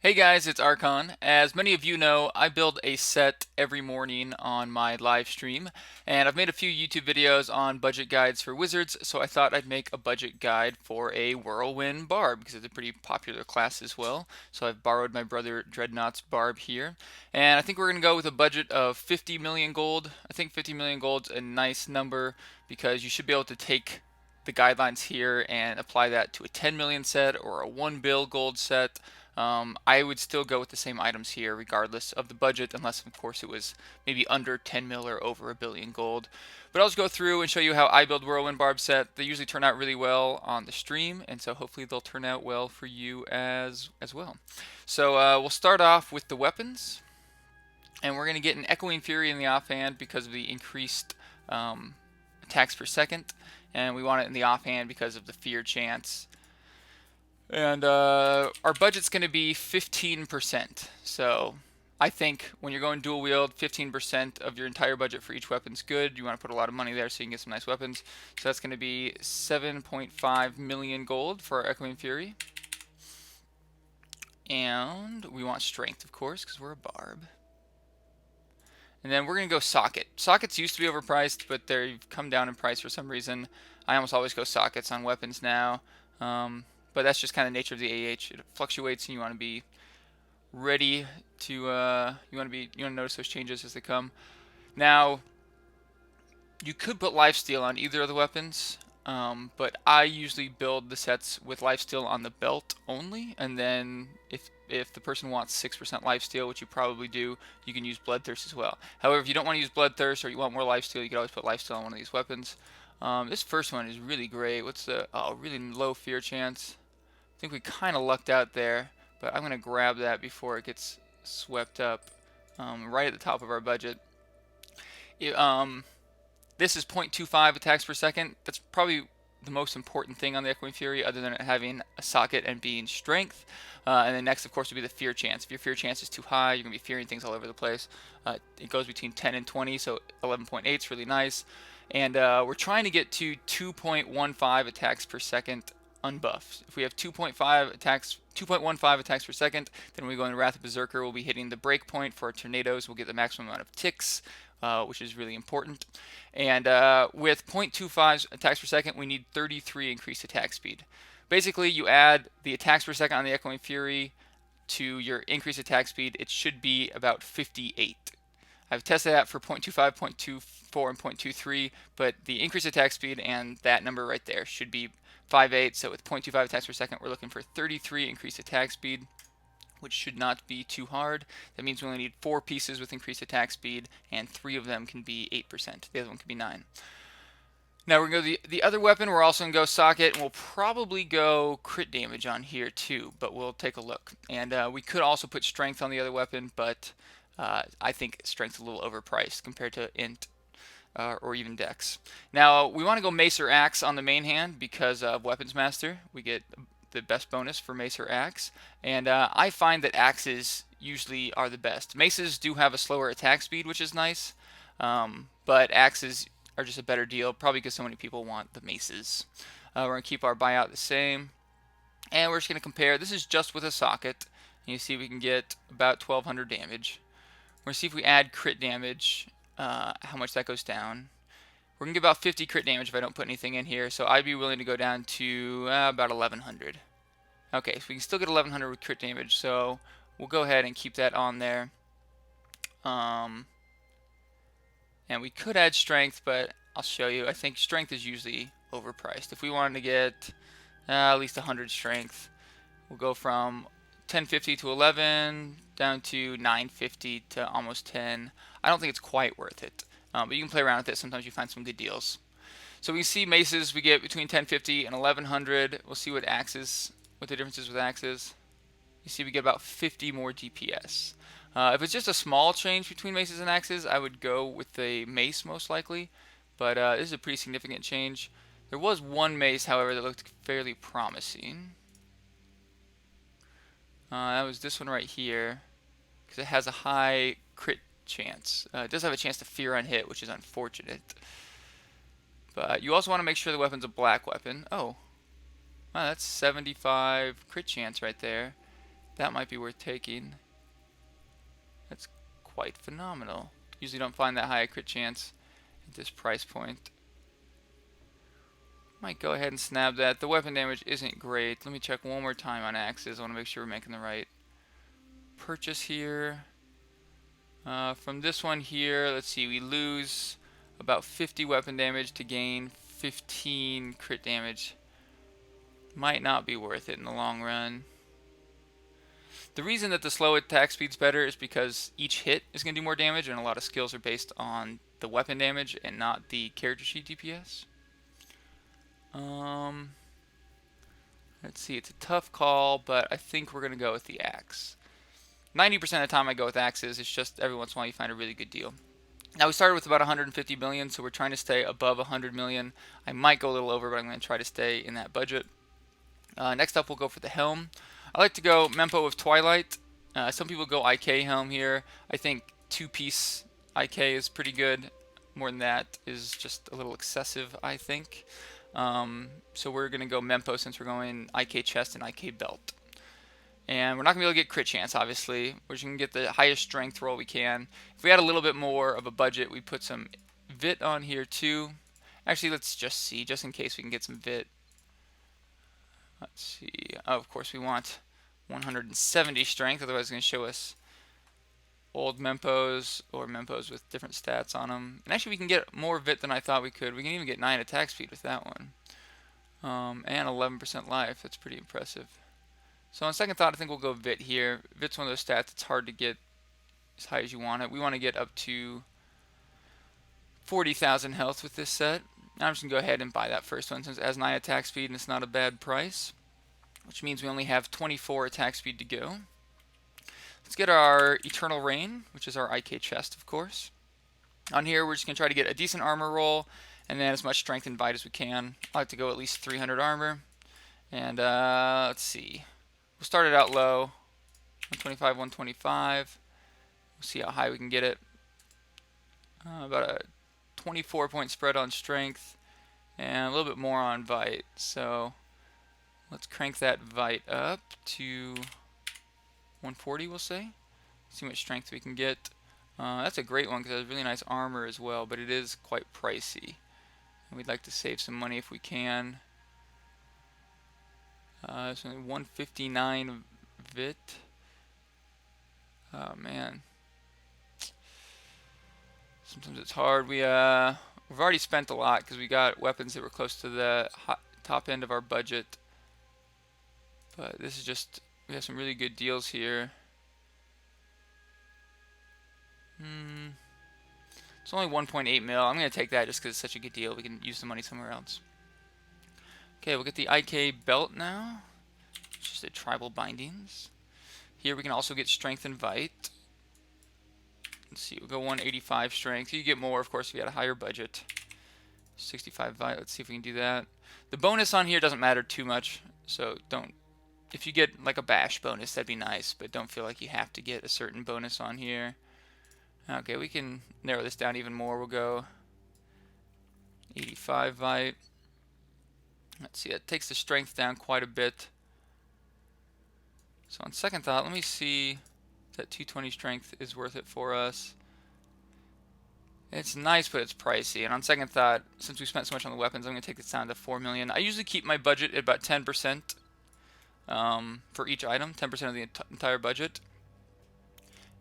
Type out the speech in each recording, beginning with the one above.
Hey guys, it's Archon. As many of you know, I build a set every morning on my live stream, and I've made a few YouTube videos on budget guides for wizards, so I thought I'd make a budget guide for a WhirlWind Barb, because it's a pretty popular class as well. So I've borrowed my brother Dreadnought's Barb here, and I think we're going to go with a budget of 50 million gold. I think 50 million gold's a nice number, because you should be able to take the guidelines here and apply that to a 10 million set or a 1 bill gold set. I would still go with the same items here regardless of the budget, unless of course it was maybe under 10 mil or over a billion gold. But I'll just go through and show you how I build WhirlWind Barb set. They usually turn out really well on the stream, and so hopefully they'll turn out well for you as well. So we'll start off with the weapons, and we're going to get an Echoing Fury in the offhand because of the increased attacks per second, and we want it in the offhand because of the fear chance. And our budget's going to be 15%. So I think when you're going dual wield, 15% of your entire budget for each weapon's good. You want to put a lot of money there so you can get some nice weapons. So that's going to be 7.5 million gold for our Echoing Fury. And we want strength, of course, because we're a barb. And then we're going to go socket. Sockets used to be overpriced, but they've come down in price for some reason. I almost always go sockets on weapons now. But that's just kind of the nature of the AH. It fluctuates, and you want to be ready to you want to notice those changes as they come. Now, you could put lifesteal on either of the weapons, but I usually build the sets with lifesteal on the belt only, and then if the person wants 6% lifesteal, which you probably do, you can use Bloodthirst as well. However, if you don't want to use Bloodthirst or you want more lifesteal, you can always put lifesteal on one of these weapons. This first one is really great. What's the really low fear chance? I think we kind of lucked out there, but I'm going to grab that before it gets swept up right at the top of our budget. This is 0.25 attacks per second. That's probably the most important thing on the Echoing Fury, other than it having a socket and being strength. And then next, of course, would be the fear chance. If your fear chance is too high, you're going to be fearing things all over the place. It goes between 10 and 20, so 11.8 is really nice. And we're trying to get to 2.15 attacks per second unbuffed. If we have 2.15 attacks per second, then we go into Wrath of Berserker. We'll be hitting the break point for our tornadoes. We'll get the maximum amount of ticks, which is really important. And with 0.25 attacks per second, we need 33 increased attack speed. Basically, you add the attacks per second on the Echoing Fury to your increased attack speed. It should be about 58. I've tested that for 0.25, 0.24, and 0.23, but the increased attack speed and that number right there should be 5.8. So with 0.25 attacks per second, we're looking for 33 increased attack speed, which should not be too hard. That means we only need 4 pieces with increased attack speed, and 3 of them can be 8%. The other one can be 9. Now we're going to go the other weapon. We're also going to go socket, and we'll probably go crit damage on here too, but we'll take a look. And we could also put strength on the other weapon, but I think strength's a little overpriced compared to int or even dex. Now we want to go mace or axe on the main hand because of weapons master. We get the best bonus for mace or axe, and I find that axes usually are the best. Maces do have a slower attack speed, which is nice, but axes are just a better deal, probably because so many people want the maces. We're going to keep our buyout the same, and we're just going to compare. This is just with a socket, and you see we can get about 1200 damage. We're going to see if we add crit damage, how much that goes down. We're going to get about 50 crit damage if I don't put anything in here, so I'd be willing to go down to about 1100. Okay, so we can still get 1100 with crit damage, so we'll go ahead and keep that on there. And we could add strength, but I'll show you. I think strength is usually overpriced. If we wanted to get at least 100 strength, we'll go from 1050 to 11 down to 950 to almost 10. I don't think it's quite worth it, but you can play around with it. Sometimes you find some good deals. So we can see maces we get between 1050 and 1100. We'll see what the difference is with axes. You see we get about 50 more DPS. If it's just a small change between maces and axes, I would go with the mace most likely, but this is a pretty significant change. There was one mace, however, that looked fairly promising. That was this one right here, because it has a high crit chance. It does have a chance to fear on hit, which is unfortunate. But you also want to make sure the weapon's a black weapon. Oh, wow, that's 75 crit chance right there. That might be worth taking. That's quite phenomenal. Usually don't find that high a crit chance at this price point. Might go ahead and snap that. The weapon damage isn't great. Let me check one more time on axes. I want to make sure we're making the right purchase here. From this one here, let's see, we lose about 50 weapon damage to gain 15 crit damage. Might not be worth it in the long run. The reason that the slow attack speed's better is because each hit is going to do more damage, and a lot of skills are based on the weapon damage and not the character sheet DPS. Let's see, it's a tough call, but I think we're going to go with the axe. 90% of the time I go with axes. It's just every once in a while you find a really good deal. Now we started with about 150 million, so we're trying to stay above 100 million. I might go a little over, but I'm going to try to stay in that budget. Next up, we'll go for the helm. I like to go Mempo with Twilight. Some people go IK helm here. I think two-piece IK is pretty good. More than that is just a little excessive, I think. So we're going to go Mempo since we're going IK chest and IK belt. And we're not going to be able to get crit chance, obviously. We're just going to get the highest strength roll we can. If we had a little bit more of a budget, we'd put some Vit on here too. Actually, let's just see, just in case we can get some Vit. Let's see. Oh, of course, we want 170 strength, otherwise it's going to show us old Mempos or Mempos with different stats on them. And actually, we can get more Vit than I thought we could. We can even get 9 attack speed with that one. And 11% life. That's pretty impressive. So on second thought, I think we'll go Vit here. Vit's one of those stats it's hard to get as high as you want it. We want to get up to 40,000 health with this set. Now I'm just going to go ahead and buy that first one since it has 9 attack speed and it's not a bad price. Which means we only have 24 attack speed to go. Let's get our Eternal Rain, which is our IK chest, of course. On here, we're just going to try to get a decent armor roll and then as much strength and bite as we can. I like to go at least 300 armor. And let's see. We'll start it out low, 125, 125. We'll see how high we can get it. About a 24 point spread on strength and a little bit more on Vite. So let's crank that Vite up to 140, we'll say. See how much strength we can get. That's a great one because it has really nice armor as well, but it is quite pricey. And we'd like to save some money if we can. It's only 159 Vit. Oh man. Sometimes it's hard. We've already spent a lot because we got weapons that were close to the top end of our budget. But this is just, we have some really good deals here. It's only 1.8 mil. I'm going to take that just because it's such a good deal. We can use the money somewhere else. Okay, we'll get the IK belt now. It's just a tribal bindings. Here we can also get strength and Vite. Let's see, we'll go 185 strength. You get more, of course, if you had a higher budget. 65 Vite. Let's see if we can do that. The bonus on here doesn't matter too much, so don't. If you get like a bash bonus, that'd be nice, but don't feel like you have to get a certain bonus on here. Okay, we can narrow this down even more. We'll go 85 Vite. Let's see, that takes the strength down quite a bit. So on second thought, let me see if that 220 strength is worth it for us. It's nice, but it's pricey. And on second thought, since we spent so much on the weapons, I'm going to take this down to 4 million. I usually keep my budget at about 10% for each item, 10% of the entire budget.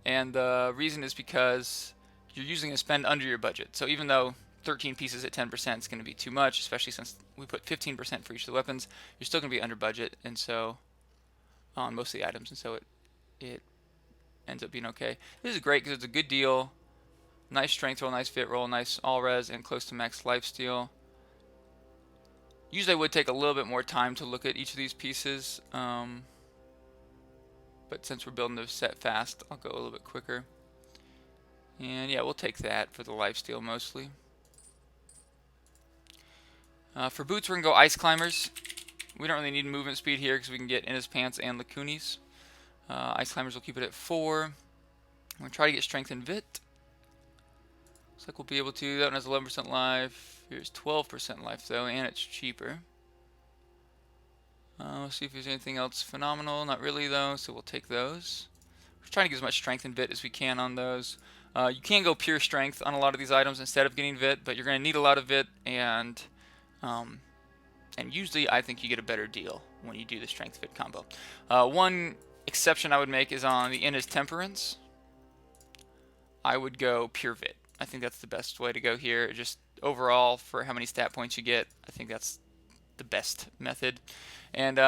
And the reason is because you're usually going to spend under your budget. So even though 13 pieces at 10% is going to be too much, especially since we put 15% for each of the weapons, you're still going to be under budget, and so on most of the items, and so it ends up being okay. This is great because it's a good deal. Nice strength roll, nice fit roll, nice all res, and close to max lifesteal. Usually I would take a little bit more time to look at each of these pieces, but since we're building the set fast, I'll go a little bit quicker. And yeah, we'll take that for the lifesteal mostly. For boots, we're going to go Ice Climbers. We don't really need movement speed here because we can get in his pants and Lacunis. Ice Climbers will keep it at 4. I'm going to try to get Strength and Vit. Looks like we'll be able to. That one has 11% life. Here's 12% life though, and it's cheaper. Let's see if there's anything else phenomenal. Not really though, so we'll take those. We're trying to get as much strength and vit as we can on those. You can go pure strength on a lot of these items instead of getting vit, but you're going to need a lot of vit, um, and usually I think you get a better deal when you do the strength vit combo. One exception I would make is on the Inna's Temperance. I would go pure vit. I think that's the best way to go here. Just overall, for how many stat points you get, I think that's the best method. And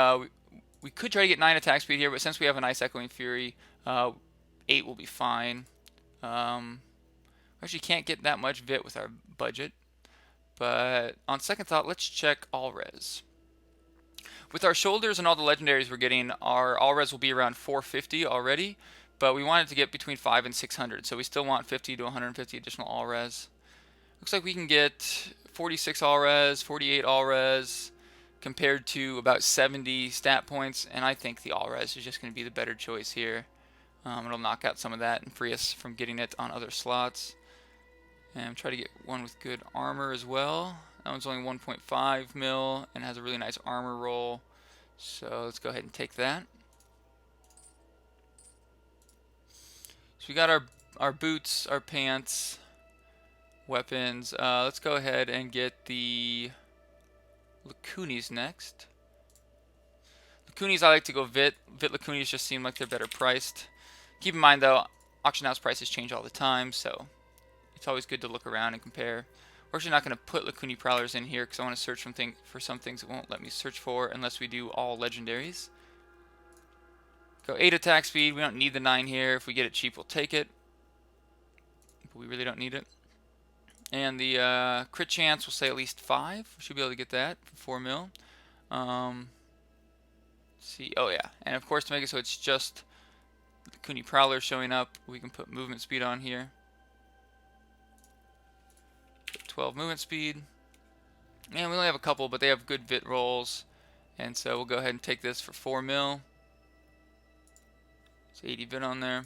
we could try to get 9 attack speed here, but since we have a nice Echoing Fury, 8 will be fine. We actually can't get that much vit with our budget, but on second thought, let's check all res. With our shoulders and all the legendaries we're getting, our all res will be around 450 already, but we wanted to get between 5 and 600, so we still want 50 to 150 additional all res. Looks like we can get 46 all res, 48 all res, compared to about 70 stat points, and I think the all res is just going to be the better choice here. It'll knock out some of that and free us from getting it on other slots. And try to get one with good armor as well. That one's only 1.5 mil and has a really nice armor roll. So let's go ahead and take that. So we got our boots, our pants, weapons. Let's go ahead and get the Lacunis next. Lacunis I like to go Vit. Vit Lacunis just seem like they're better priced. Keep in mind though, auction house prices change all the time, so it's always good to look around and compare. We're actually not going to put Lacuni Prowlers in here because I want to search for some things it won't let me search for unless we do all legendaries. Go 8 attack speed. We don't need the 9 here. If we get it cheap, we'll take it. But we really don't need it. And the crit chance, we'll say at least 5. We should be able to get that for 4 mil. See, oh yeah. And of course, to make it so it's just Lacuni Prowler showing up, we can put movement speed on here. 12 movement speed. And we only have a couple, but they have good vit rolls. And so we'll go ahead and take this for 4 mil. It's 80 vit on there.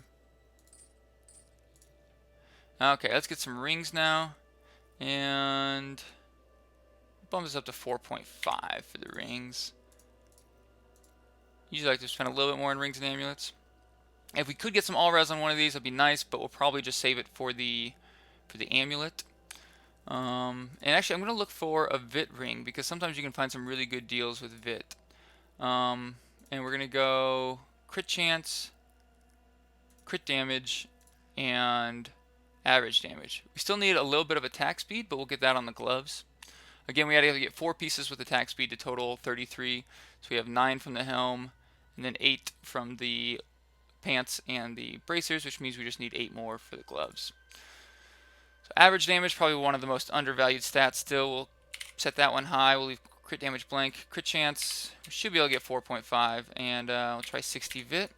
Okay, let's get some rings now. And bump this up to 4.5 for the rings. Usually I like to spend a little bit more on rings and amulets. If we could get some all res on one of these, that'd be nice, but we'll probably just save it for the amulet. And actually, I'm going to look for a Vit ring because sometimes you can find some really good deals with Vit. And we're going to go crit chance, crit damage, and average damage. We still need a little bit of attack speed, but we'll get that on the gloves. Again, we had to get 4 pieces with attack speed to total 33. So we have 9 from the helm, and then 8 from the pants and the bracers, which means we just need 8 more for the gloves. So average damage, probably one of the most undervalued stats still. We'll set that one high. We'll leave crit damage blank. Crit chance, we should be able to get 4.5. And we'll try 60 vit.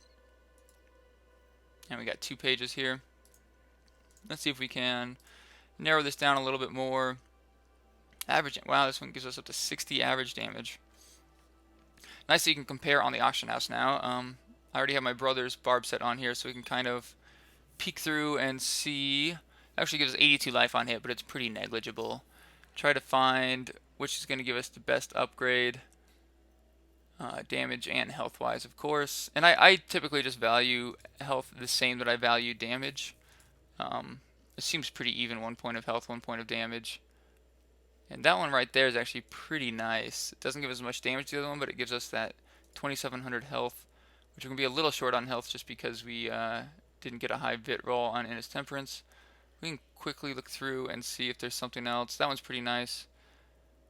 And we got 2 pages here. Let's see if we can narrow this down a little bit more. Average, wow, this one gives us up to 60 average damage. Nice that you can compare on the auction house now. I already have my brother's Barb set on here, so we can kind of peek through and see. It actually gives us 82 life on hit, but it's pretty negligible. Try to find which is going to give us the best upgrade, damage and health-wise, of course. And I typically just value health the same that I value damage. It seems pretty even, 1 point of health, 1 point of damage. And that one right there is actually pretty nice. It doesn't give as much damage to the other one, but it gives us that 2700 health, which we're going to be a little short on health just because we didn't get a high vit roll on Inna's Temperance. We can quickly look through and see if there's something else. That one's pretty nice.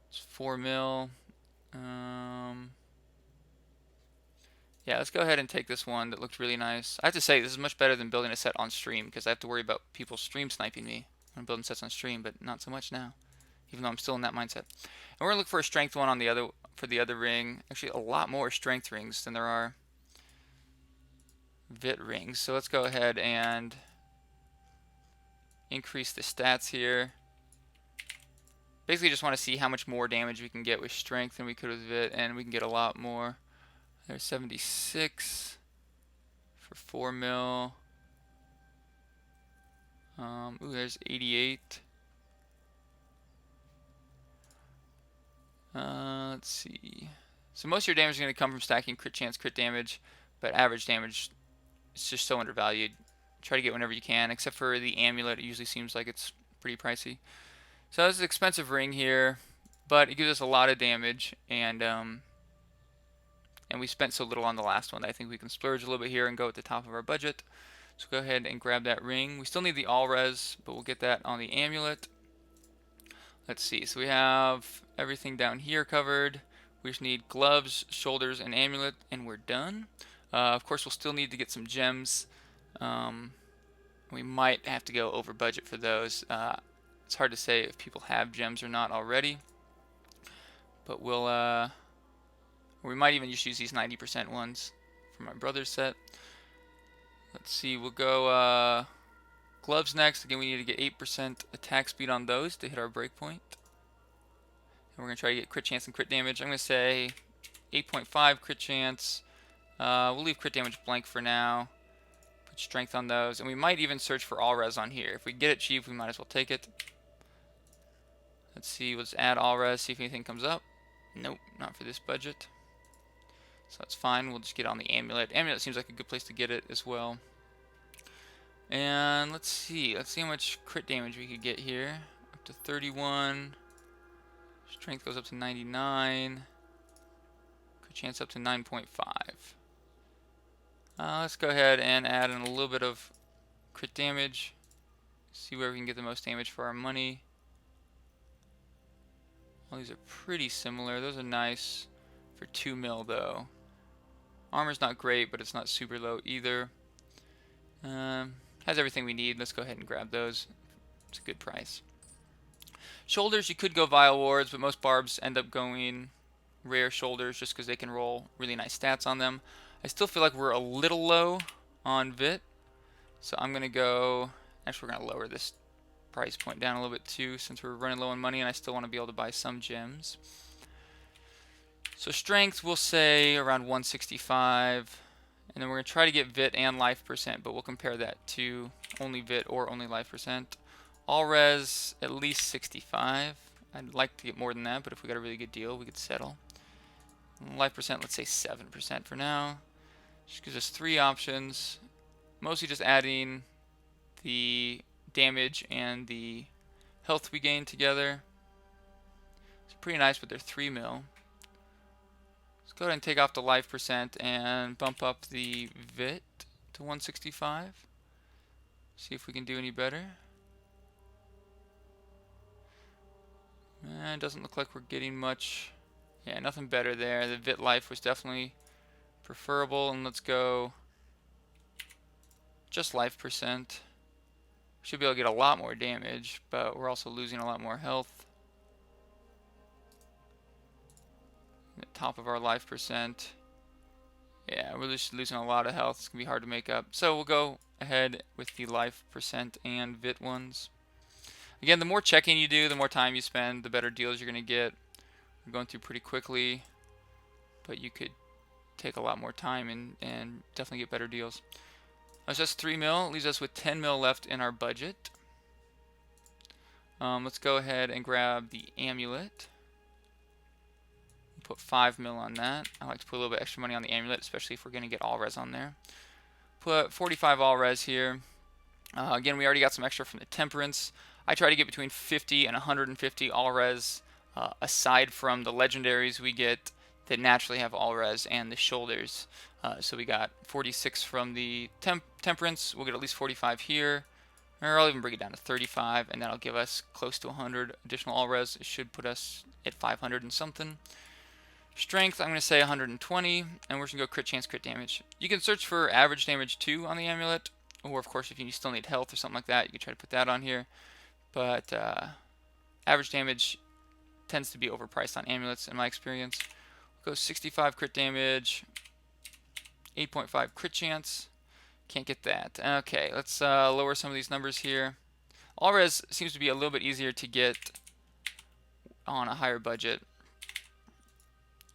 It's 4 mil. Yeah, let's go ahead and take this one that looked really nice. I have to say, this is much better than building a set on stream because I have to worry about people stream sniping me when I'm building sets on stream, but not so much now, even though I'm still in that mindset. And we're going to look for a strength one on the other for the other ring. Actually, a lot more strength rings than there are vit rings. So let's go ahead and increase the stats here. Basically just want to see how much more damage we can get with strength than we could with vit, and we can get a lot more. There's 76 for 4 mil. Ooh, there's 88. Let's see. So most of your damage is going to come from stacking crit chance, crit damage, but average damage is just so undervalued. Try to get whenever you can, except for the amulet. It usually seems like it's pretty pricey. So this is an expensive ring here, but it gives us a lot of damage, and we spent so little on the last one. I think we can splurge a little bit here and go at the top of our budget. So go ahead and grab that ring. We still need the all res, but we'll get that on the amulet. Let's see. So we have everything down here covered. We just need gloves, shoulders, and amulet, and we're done. Of course, we'll still need to get some gems. We might have to go over budget for those. It's hard to say if people have gems or not already, but we might even just use these 90% ones for my brother's set. Let's see, we'll go gloves next. Again, we need to get 8% attack speed on those to hit our breakpoint. And we're going to try to get crit chance and crit damage. I'm going to say 8.5 crit chance. We'll leave crit damage blank for now. Put strength on those. And we might even search for all res on here. If we get it cheap, we might as well take it. Let's see, let's add all res, see if anything comes up. Nope, not for this budget. So that's fine, we'll just get on the amulet. Amulet seems like a good place to get it as well. And let's see how much crit damage we could get here. Up to 31. Strength goes up to 99. Crit chance up to 9.5. Let's go ahead and add in a little bit of crit damage. See where we can get the most damage for our money. All these are pretty similar. Those are nice for 2 mil though. Armor's not great, but it's not super low either. Has everything we need. Let's go ahead and grab those. It's a good price. Shoulders, you could go Vile Wards, but most barbs end up going rare shoulders just because they can roll really nice stats on them. I still feel like we're a little low on Vit, so I'm going to go... Actually, we're going to lower this price point down a little bit too, since we're running low on money and I still want to be able to buy some gems. So strength, we'll say around 165, and then we're going to try to get Vit and life percent, but we'll compare that to only Vit or only life percent. All res, at least 65. I'd like to get more than that, but if we got a really good deal, we could settle. Life percent, let's say 7% for now. Just gives us 3 options, mostly just adding the damage and the health we gain together. It's pretty nice, but they're 3 mil. Let's go ahead and take off the life percent and bump up the Vit to 165. See if we can do any better. It doesn't look like we're getting much. Yeah, nothing better there. The Vit life was definitely preferable, and let's go just life percent. Should be able to get a lot more damage, but we're also losing a lot more health. The top of our life percent. Yeah, we're just losing a lot of health. It's going to be hard to make up. So we'll go ahead with the life percent and Vit ones. Again, the more checking you do, the more time you spend, the better deals you're going to get. We're going through pretty quickly, but you could take a lot more time and definitely get better deals. That's just 3 mil. Leaves us with 10 mil left in our budget. Let's go ahead and grab the amulet. Put 5 mil on that. I like to put a little bit extra money on the amulet, especially if we're going to get all res on there. Put 45 all res here. Again, we already got some extra from the temperance. I try to get between 50 and 150 all res, aside from the legendaries we get that naturally have all res and the shoulders. So we got 46 from the temperance. We'll get at least 45 here. Or I'll even bring it down to 35, and that'll give us close to 100 additional all res. It should put us at 500 and something. Strength, I'm going to say 120, and we're just going to go crit chance, crit damage. You can search for average damage too on the amulet, or of course if you still need health or something like that, you can try to put that on here. But average damage tends to be overpriced on amulets in my experience. We'll go 65 crit damage, 8.5 crit chance. Can't get that. Okay, let's lower some of these numbers here. All res seems to be a little bit easier to get on a higher budget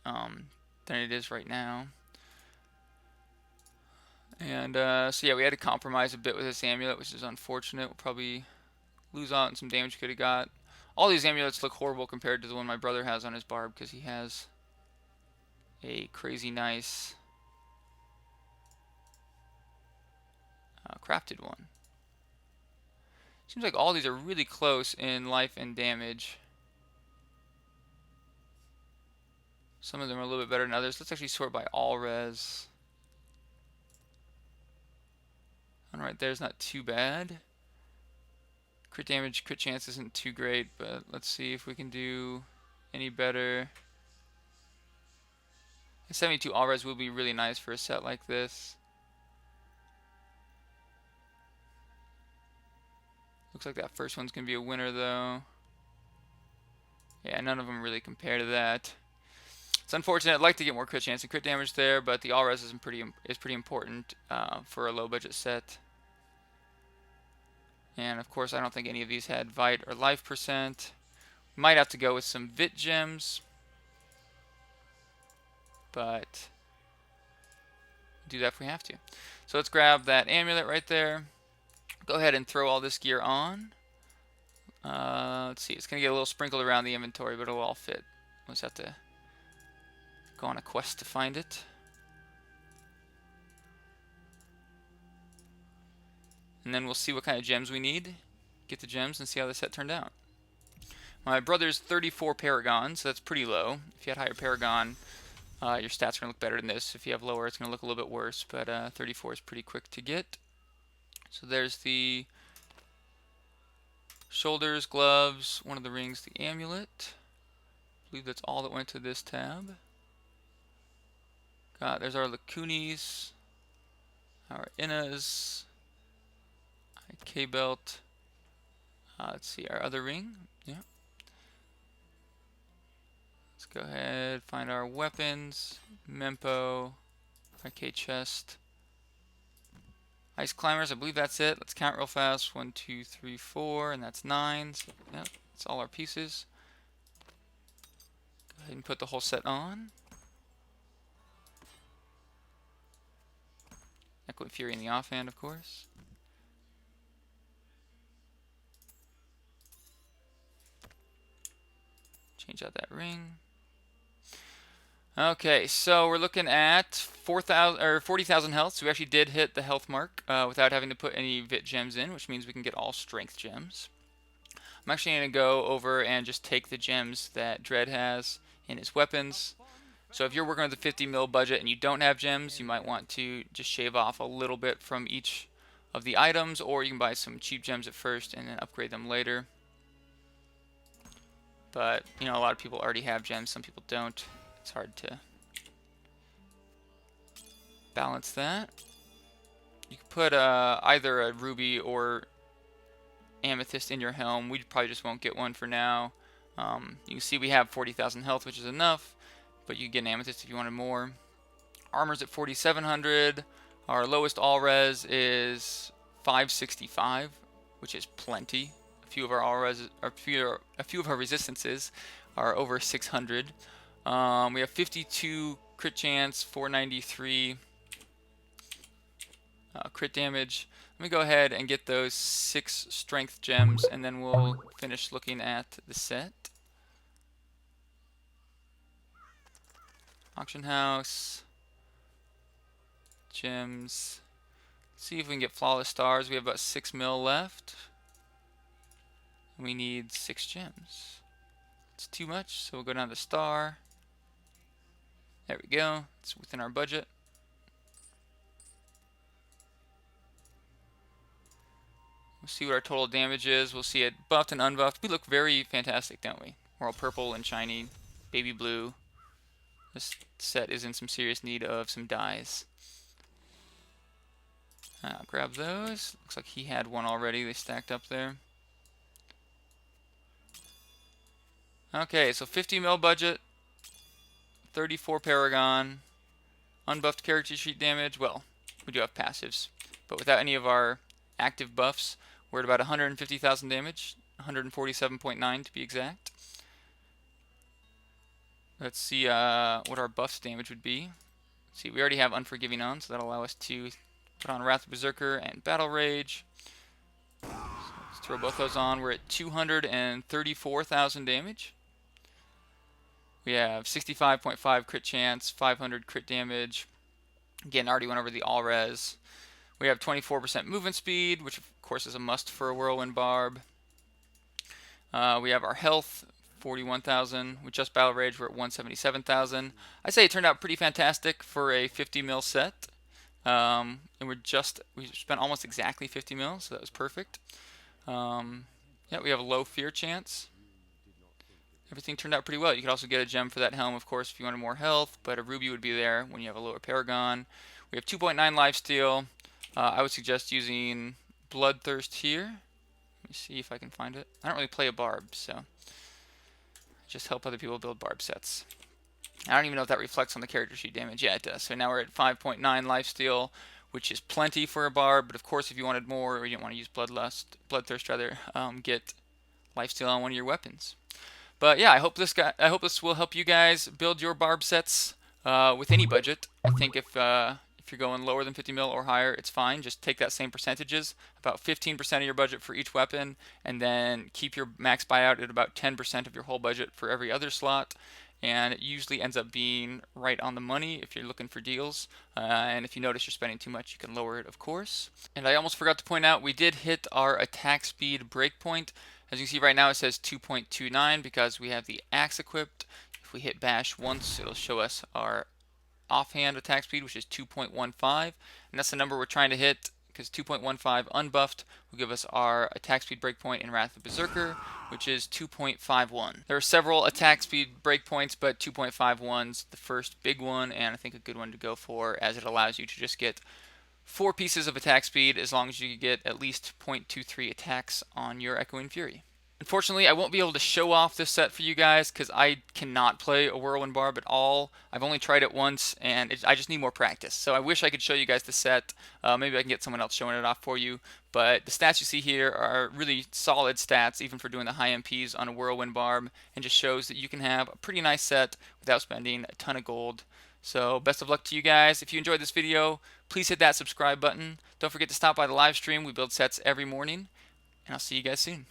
than it is right now. And so yeah, we had to compromise a bit with this amulet, which is unfortunate. We'll probably lose out on some damage we could have got. All these amulets look horrible compared to the one my brother has on his barb, because he has a crazy nice crafted one. Seems like all these are really close in life and damage. Some of them are a little bit better than others. Let's actually sort by all res. Alright, there's not too bad. Crit damage, crit chance isn't too great, but let's see if we can do any better. 72 all res will be really nice for a set like this. Looks like that first one's gonna be a winner though. Yeah, none of them really compare to that. It's unfortunate. I'd like to get more crit chance and crit damage there, but the all res is pretty important for a low budget set. And of course, I don't think any of these had Vite or life percent. Might have to go with some Vit gems, but do that if we have to. So let's grab that amulet right there. Go ahead and throw all this gear on. Let's see, it's going to get a little sprinkled around the inventory, but it'll all fit. We'll just have to go on a quest to find it. And then we'll see what kind of gems we need. Get the gems and see how the set turned out. My brother's 34 Paragon, so that's pretty low. If you had higher Paragon, your stats are going to look better than this. If you have lower, it's going to look a little bit worse, but 34 is pretty quick to get. So there's the shoulders, gloves, one of the rings, the amulet. I believe that's all that went to this tab. There's our lacunis, our innas, K-belt. Let's see, our other ring. Yeah. Let's go ahead, find our weapons, Mempo, K chest. Ice climbers, I believe that's it. Let's count real fast. 1, 2, 3, 4, and that's 9. So, yep, that's all our pieces. Go ahead and put the whole set on. Echoing Fury in the offhand, of course. Change out that ring. Okay, so we're looking at 4,000 or 40,000 health. So we actually did hit the health mark without having to put any Vit gems in, which means we can get all strength gems. I'm actually going to go over and just take the gems that Dread has in his weapons. So if you're working with a 50 mil budget and you don't have gems, you might want to just shave off a little bit from each of the items, or you can buy some cheap gems at first and then upgrade them later. But, you know, a lot of people already have gems, some people don't. It's hard to balance that. You can put either a ruby or amethyst in your helm. We probably just won't get one for now. You can see we have 40,000 health, which is enough, but you can get an amethyst if you wanted more. Armor's at 4,700. Our lowest all res is 565, which is plenty. A few of our all res, or a few of our resistances are over 600. We have 52 crit chance, 493 crit damage. Let me go ahead and get those 6 strength gems, and then we'll finish looking at the set. Auction house. Gems. Let's see if we can get flawless stars. We have about 6 mil left. We need 6 gems. It's too much, so we'll go down to star. There we go. It's within our budget. We'll see what our total damage is. We'll see it buffed and unbuffed. We look very fantastic, don't we? We're all purple and shiny, baby blue. This set is in some serious need of some dyes. Grab those. Looks like he had one already. They stacked up there. Okay, so 50 mil budget, 34 Paragon, unbuffed character sheet damage. Well, we do have passives, but without any of our active buffs, we're at about 150,000 damage, 147.9 to be exact. Let's see what our buffs damage would be. Let's see, we already have Unforgiving on, so that'll allow us to put on Wrath of Berserker and Battle Rage. So let's throw both those on. We're at 234,000 damage. We have 65.5 crit chance, 500 crit damage. Again, already went over the all res. We have 24% movement speed, which of course is a must for a Whirlwind Barb. We have our health, 41,000. With just Battle Rage, we're at 177,000. I say it turned out pretty fantastic for a 50 mil set. And we spent almost exactly 50 mil, so that was perfect. Yeah, we have a low fear chance. Everything turned out pretty well. You could also get a gem for that helm, of course, if you wanted more health, but a ruby would be there when you have a lower paragon. We have 2.9 lifesteal. I would suggest using Bloodthirst here. Let me see if I can find it. I don't really play a barb, so I just help other people build barb sets. I don't even know if that reflects on the character sheet damage. Yeah, it does. So now we're at 5.9 lifesteal, which is plenty for a barb. But of course, if you wanted more, or you didn't want to use Bloodthirst rather, get lifesteal on one of your weapons. But yeah, I hope this will help you guys build your barb sets with any budget. I think if you're going lower than 50 mil or higher, it's fine. Just take that same percentages, about 15% of your budget for each weapon, and then keep your max buyout at about 10% of your whole budget for every other slot. And it usually ends up being right on the money if you're looking for deals. And if you notice you're spending too much, you can lower it, of course. And I almost forgot to point out, we did hit our attack speed breakpoint. As you can see right now, it says 2.29 because we have the axe equipped. If we hit bash once, it'll show us our offhand attack speed, which is 2.15, and that's the number we're trying to hit, because 2.15 unbuffed will give us our attack speed breakpoint in Wrath of Berserker, which is 2.51. There are several attack speed breakpoints, but 2.51's the first big one, and I think a good one to go for, as it allows you to just get 4 pieces of attack speed as long as you get at least 0.23 attacks on your Echoing Fury. Unfortunately, I won't be able to show off this set for you guys because I cannot play a Whirlwind Barb at all. I've only tried it once, and I just need more practice. So I wish I could show you guys the set. Maybe I can get someone else showing it off for you. But the stats you see here are really solid stats, even for doing the high MPs on a Whirlwind Barb, and just shows that you can have a pretty nice set without spending a ton of gold. So best of luck to you guys. If you enjoyed this video, please hit that subscribe button. Don't forget to stop by the live stream. We build sets every morning, and I'll see you guys soon.